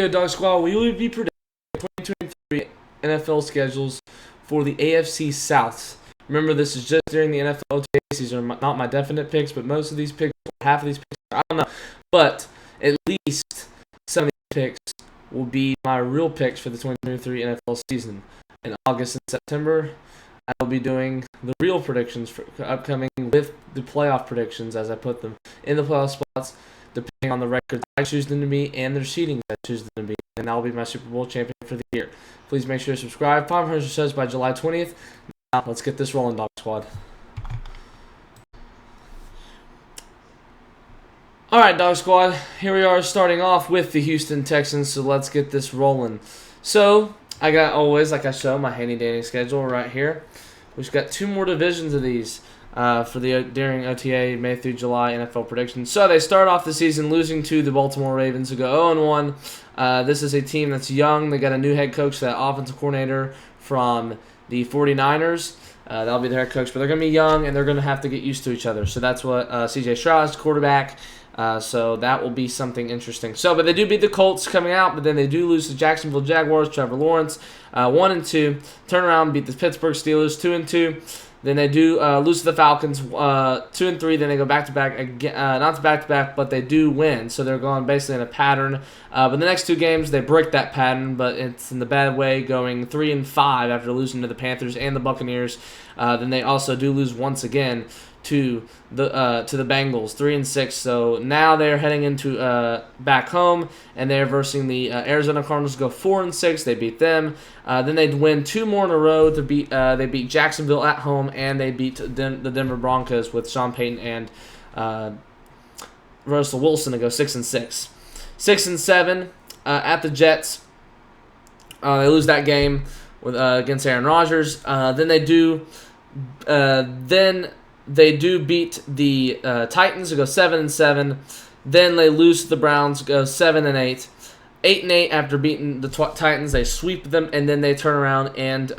video, Dog Squad, we will be predicting 2023 NFL schedules for the AFC South. Remember, this is just during the NFL OTAs. These are not my definite picks, but most of these picks, half of these picks, I don't know. But at least some of these picks will be my real picks for the 2023 NFL season. In August and September, I will be doing the real predictions for upcoming with the playoff predictions as I put them in the playoff spots, depending on the record I choose them to be and their seeding I choose them to be. And that will be my Super Bowl champion for the year. Please make sure to subscribe. 500 subs by July 20th. Now, let's get this rolling, Dog Squad. All right, Dog Squad. Here we are starting off with the Houston Texans, so let's get this rolling. So, I got always, like I show, my handy-dandy schedule right here. We've got two more divisions of these during OTA, May through July NFL predictions. So they start off the season losing to the Baltimore Ravens, who go 0-1. This is a team that's young. They got a new head coach, that offensive coordinator from the 49ers. That'll be their head coach, but they're going to be young, and they're going to have to get used to each other. So that's what C.J. Stroud's quarterback. So that will be something interesting. So, but they do beat the Colts coming out, but then they do lose to Jacksonville Jaguars, Trevor Lawrence, 1-2. Turn around, beat the Pittsburgh Steelers, 2-2. Then they do lose to the Falcons, 2-3. Then they go back-to-back again, not back-to-back, but they do win. So they're going basically in a pattern. But the next two games, they break that pattern, but it's in the bad way, going 3-5 after losing to the Panthers and the Buccaneers. Then they also do lose once again to the Bengals, 3-6. So now they're heading into back home, and they're versing the Arizona Cardinals. Go 4-6. They beat them. Then they win two more in a row to beat. They beat Jacksonville at home, and they beat the Denver Broncos with Sean Payton and Russell Wilson to go 6-6. 6-7 at the Jets. They lose that game against Aaron Rodgers. Then they do. They do beat the Titans, who go 7-7. Then they lose to the Browns, go 7-8. 8-8 after beating the Titans. They sweep them, and then they turn around and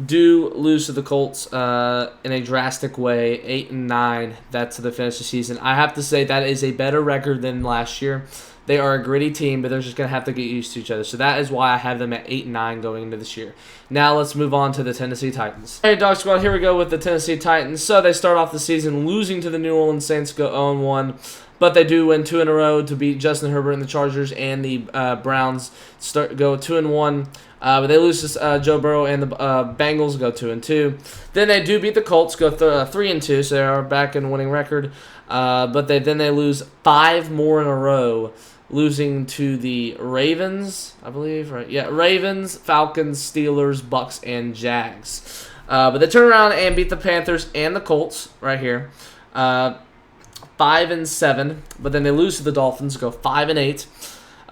do lose to the Colts in a drastic way, 8-9. That's the finish of the season. I have to say that is a better record than last year. They are a gritty team, but they're just going to have to get used to each other. So that is why I have them at 8-9 going into this year. Now let's move on to the Tennessee Titans. Hey, Dog Squad, here we go with the Tennessee Titans. So they start off the season losing to the New Orleans Saints, go 0-1. But they do win 2 in a row to beat Justin Herbert and the Chargers, and the Browns go 2-1. But they lose to Joe Burrow, and the Bengals go 2-2. Then they do beat the Colts, go 3-2, so they are back in winning record. But then they lose 5 more in a row, losing to the Ravens, I believe, right? Yeah, Ravens, Falcons, Steelers, Bucks, and Jags. But they turn around and beat the Panthers and the Colts right here, 5-7. But then they lose to the Dolphins, go 5-8.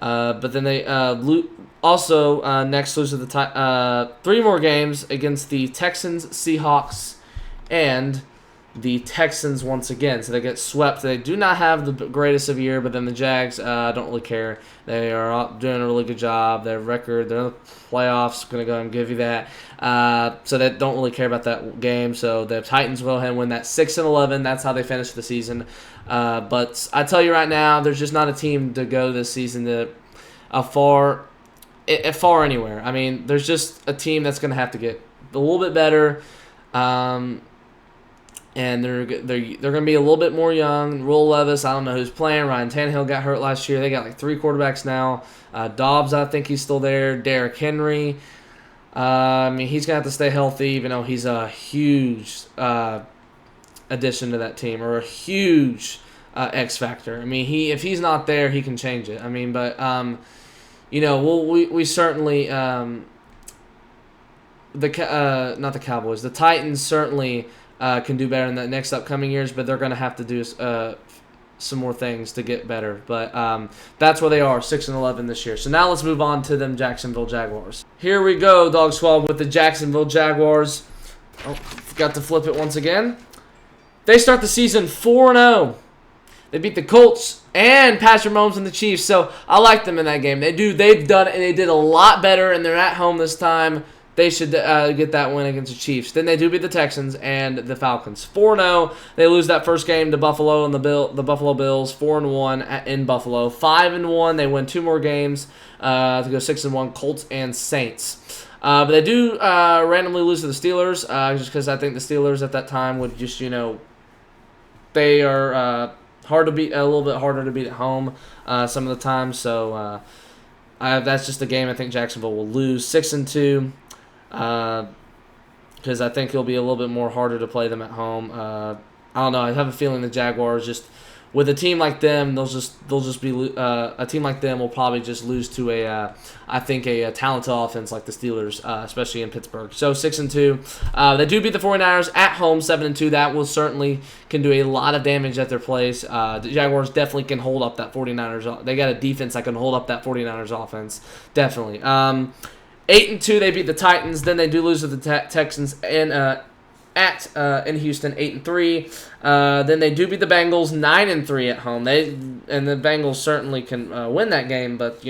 But then they also next lose to the 3 more games against the Texans, Seahawks, and the Texans once again. So they get swept. They do not have the greatest of year, but then the Jags don't really care. They are doing a really good job. Their record, they're in the playoffs, going to go and give you that. So they don't really care about that game. So the Titans will go ahead and win that 6-11. That's how they finish the season. But I tell you right now, there's just not a team to go this season to far anywhere. I mean, there's just a team that's going to have to get a little bit better. And they're going to be a little bit more young. Will Levis, I don't know who's playing. Ryan Tannehill got hurt last year. They got like 3 quarterbacks now. Dobbs, I think he's still there. Derrick Henry. I mean, he's going to have to stay healthy, even though he's a huge addition to that team, or a huge X factor. I mean, if he's not there, he can change it. I mean, but we certainly not the Cowboys. The Titans certainly can do better in the next upcoming years, but they're going to have to do some more things to get better. But that's where they are, 6-11 this year. So now let's move on to them Jacksonville Jaguars. Here we go, Dog Squad, with the Jacksonville Jaguars. Oh, forgot to flip it once again. They start the season 4-0. They beat the Colts and Patrick Mahomes and the Chiefs, so I like them in that game. They've done it, and they did a lot better, and they're at home this time. they should get that win against the Chiefs. Then they do beat the Texans and the Falcons. 4-0. They lose that first game to Buffalo and the Buffalo Bills. 4-1 in Buffalo. 5-1. They win 2 more games to go 6-1. Colts and Saints. But they do randomly lose to the Steelers just because I think the Steelers at that time would just, they are hard to beat, a little bit harder to beat at home some of the time. So that's just a game I think Jacksonville will lose. 6-2 because I think it'll be a little bit more harder to play them at home. I don't know. I have a feeling the Jaguars just with a team like them, they'll just be a team like them will probably just lose to I think a talented offense like the Steelers, especially in Pittsburgh. So 6-2. They do beat the 49ers at home 7-2. That will certainly can do a lot of damage at their place. The Jaguars definitely can hold up that 49ers. They got a defense that can hold up that 49ers offense. Definitely. 8-2. They beat the Titans. Then they do lose to the Texans and in Houston, 8-3. Then they do beat the Bengals, 9-3 at home. And the Bengals certainly can win that game, but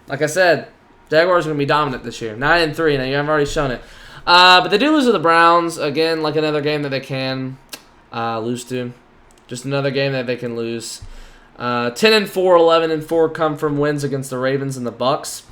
like I said, Jaguars are going to be dominant this year, 9-3. Now you have already shown it, but they do lose to the Browns again, like another game that they can lose to, just another game that they can lose. 10-4, 11-4 come from wins against the Ravens and the Bucks.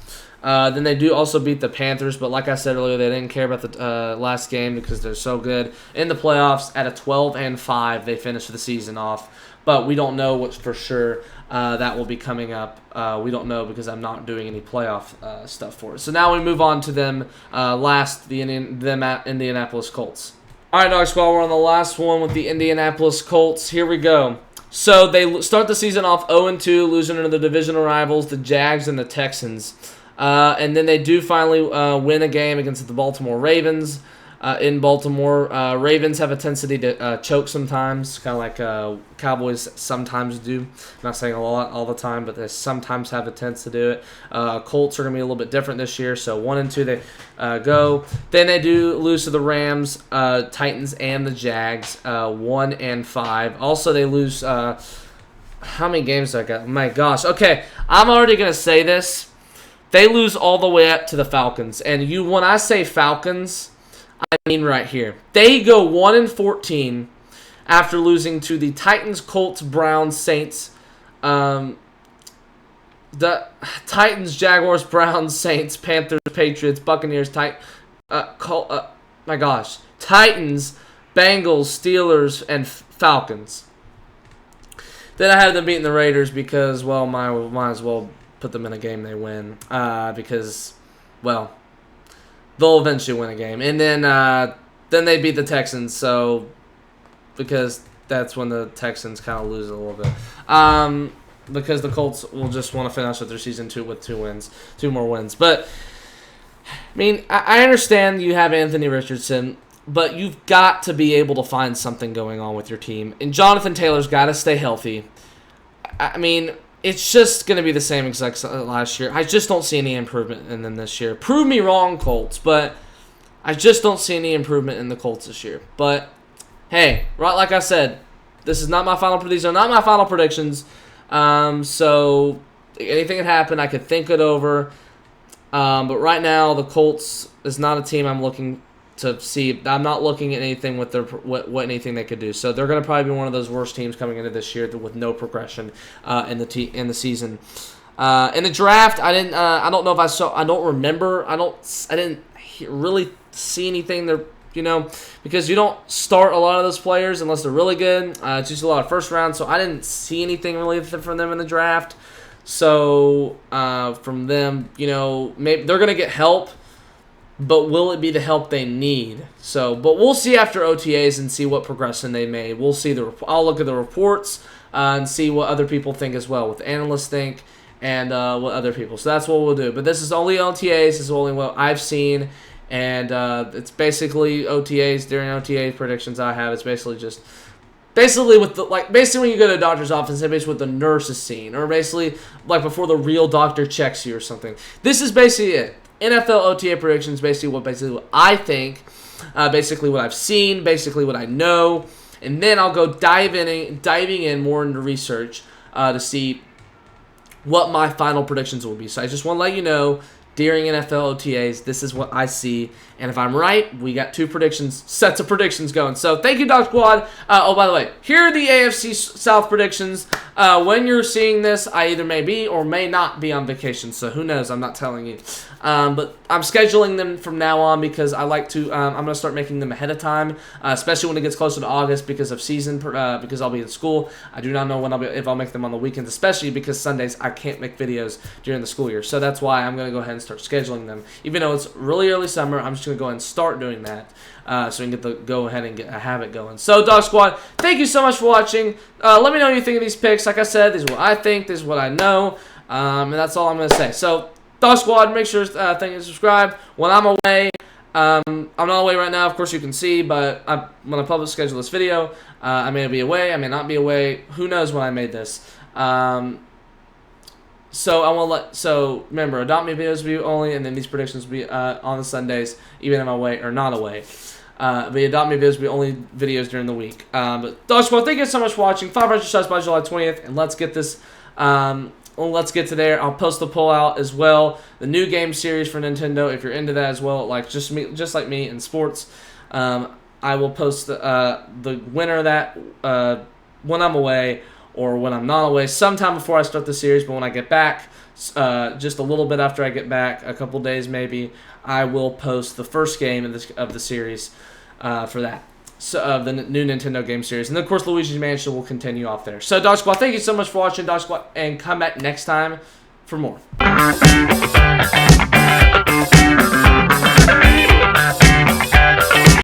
Then they do also beat the Panthers, but like I said earlier, they didn't care about the last game because they're so good. In the playoffs, at a 12-5, they finished the season off. But we don't know what's for sure that will be coming up. We don't know because I'm not doing any playoff stuff for it. So now we move on to them Indianapolis Colts. All right, Dog Squad, we're on the last one with the Indianapolis Colts. Here we go. So they start the season off 0-2, losing to the divisional rivals, the Jags and the Texans. And then they do finally win a game against the Baltimore Ravens in Baltimore. Ravens have a tendency to choke sometimes, kind of like Cowboys sometimes do. I'm not saying a lot all the time, but they sometimes have a tendency to do it. Colts are going to be a little bit different this year, so 1-2 they go. Then they do lose to the Rams, Titans, and the Jags, 1-5. Also, they lose. How many games did I got? My gosh. Okay, I'm already going to say this. They lose all the way up to the Falcons. And when I say Falcons, I mean right here. They go 1-14 after losing to the Titans, Colts, Browns, Saints. The Titans, Jaguars, Browns, Saints, Panthers, Patriots, Buccaneers, Titans, Bengals, Steelers, and Falcons. Then I have them beating the Raiders because, well, might as well put them in a game they win because, well, they'll eventually win a game. And then they beat the Texans, so because that's when the Texans kind of lose a little bit. Because the Colts will just want to finish with their season with 2 more wins. But, I mean, I understand you have Anthony Richardson, but you've got to be able to find something going on with your team. And Jonathan Taylor's got to stay healthy. I mean, it's just going to be the same exact last year. I just don't see any improvement in them this year. Prove me wrong, Colts, but I just don't see any improvement in the Colts this year. But, hey, right, like I said, these are not my final predictions. So anything can happen. I could think it over. But right now, the Colts is not a team I'm looking to see. I'm not looking at anything with what anything they could do. So they're going to probably be one of those worst teams coming into this year with no progression in the season. In the draft, I don't know if I saw. I don't remember. I didn't really see anything there. Because you don't start a lot of those players unless they're really good. It's just a lot of first round. So I didn't see anything really from them in the draft. So from them, maybe they're going to get help. But will it be the help they need? But we'll see after OTAs and see what progression they made. We'll see I'll look at the reports and see what other people think as well, what the analysts think, and what other people. So that's what we'll do. But this is only OTAs. This is only what I've seen, and it's basically OTAs. During OTA predictions I have, it's basically basically when you go to a doctor's office, it's basically what the nurse is seeing, or basically like before the real doctor checks you or something. This is basically it. NFL OTA predictions, basically what I think, basically what I've seen, basically what I know, and then I'll go diving in more into research to see what my final predictions will be. So I just want to let you know, during NFL OTAs. This is what I see. And if I'm right, we got two sets of predictions going. So thank you, Dog Squad. Oh, by the way, here are the AFC South predictions. When you're seeing this, I either may be or may not be on vacation. So who knows? I'm not telling you. But I'm scheduling them from now on because I like to. I'm going to start making them ahead of time, especially when it gets closer to August because of season. Because I'll be in school. I do not know when if I'll make them on the weekends, especially because Sundays I can't make videos during the school year. So that's why I'm going to go ahead and start scheduling them. Even though it's really early summer, I'm just going to go ahead and start doing that so we can go ahead and have it going. So, Dog Squad, thank you so much for watching. Let me know what you think of these picks. Like I said, this is what I think. This is what I know. And that's all I'm going to say. So, Dog Squad, make sure to subscribe. When I'm away, I'm not away right now, of course you can see, but when I publish schedule this video, I may be away, I may not be away. Who knows when I made this? So remember, Adopt Me videos will be only, and then these predictions will be on the Sundays, even if I'm away or not away. But Adopt Me videos will be only videos during the week. But Dog Squad, thank you so much for watching. 500 subs by July 20th, and let's get this. Let's get to there. I'll post the poll out as well. The new game series for Nintendo, if you're into that as well, like just like me in sports. I will post the winner of that when I'm away or when I'm not away, sometime before I start the series. But when I get back, just a little bit after I get back, a couple days maybe, I will post the first game of the series for that. So, of the new Nintendo game series. And, of course, Luigi's Mansion will continue off there. So, Dog Squad, thank you so much for watching, Dog Squad, and come back next time for more.